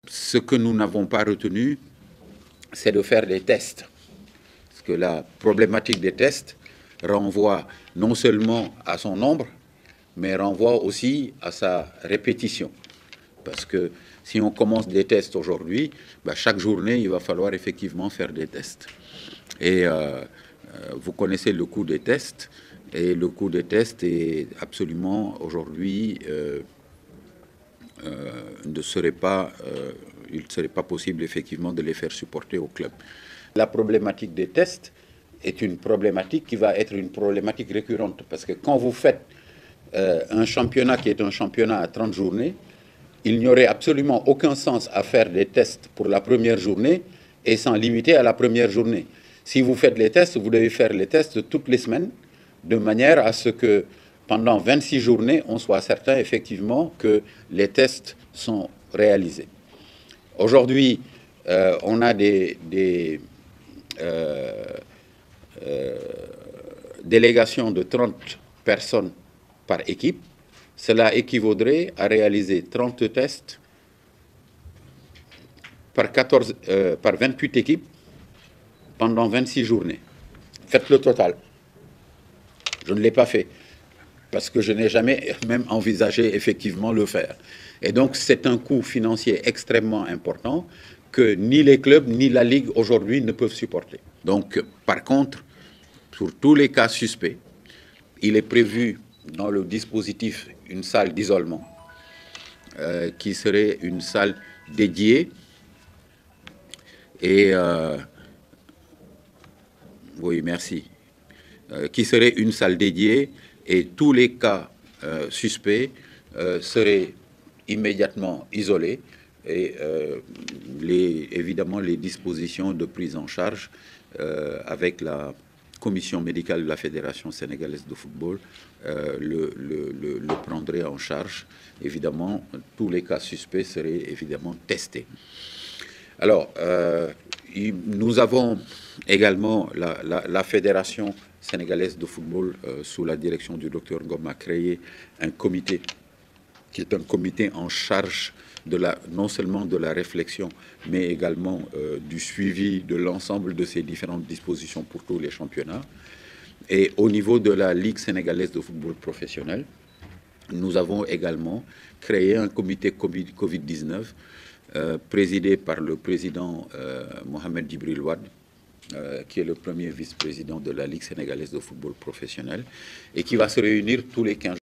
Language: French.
Ce que nous n'avons pas retenu, c'est de faire des tests. Parce que la problématique des tests renvoie non seulement à son nombre, mais renvoie aussi à sa répétition. Parce que si on commence des tests aujourd'hui, chaque journée, il va falloir effectivement faire des tests. Et vous connaissez le coût des tests, et le coût des tests est absolument aujourd'hui... il ne serait pas possible effectivement de les faire supporter au club. La problématique des tests est une problématique qui va être une problématique récurrente parce que quand vous faites un championnat qui est un championnat à 30 journées, il n'y aurait absolument aucun sens à faire des tests pour la première journée et s'en limiter à la première journée. Si vous faites les tests, vous devez faire les tests toutes les semaines de manière à ce que pendant 26 journées, on soit certain effectivement que les tests sont réalisés. Aujourd'hui, on a des délégations de 30 personnes par équipe. Cela équivaudrait à réaliser 30 tests par 28 équipes pendant 26 journées. Faites le total. Je ne l'ai pas fait, parce que je n'ai jamais même envisagé effectivement le faire. Et donc c'est un coût financier extrêmement important que ni les clubs ni la Ligue aujourd'hui ne peuvent supporter. Donc par contre, pour tous les cas suspects, il est prévu dans le dispositif une salle d'isolement qui serait une salle dédiée et oui, merci. Qui serait une salle dédiée et tous les cas suspects seraient immédiatement isolés et évidemment les dispositions de prise en charge avec la commission médicale de la Fédération sénégalaise de football le prendraient en charge. Évidemment, tous les cas suspects seraient évidemment testés. Alors, nous avons également la Fédération sénégalaise de football, sous la direction du docteur Ngom, a créé un comité qui est un comité en charge non seulement de la réflexion, mais également du suivi de l'ensemble de ces différentes dispositions pour tous les championnats. Et au niveau de la Ligue sénégalaise de football professionnel, nous avons également créé un comité Covid-19 présidé par le président Mohamed Djibril Wade, qui est le premier vice-président de la Ligue sénégalaise de football professionnel et qui va se réunir tous les 15 jours.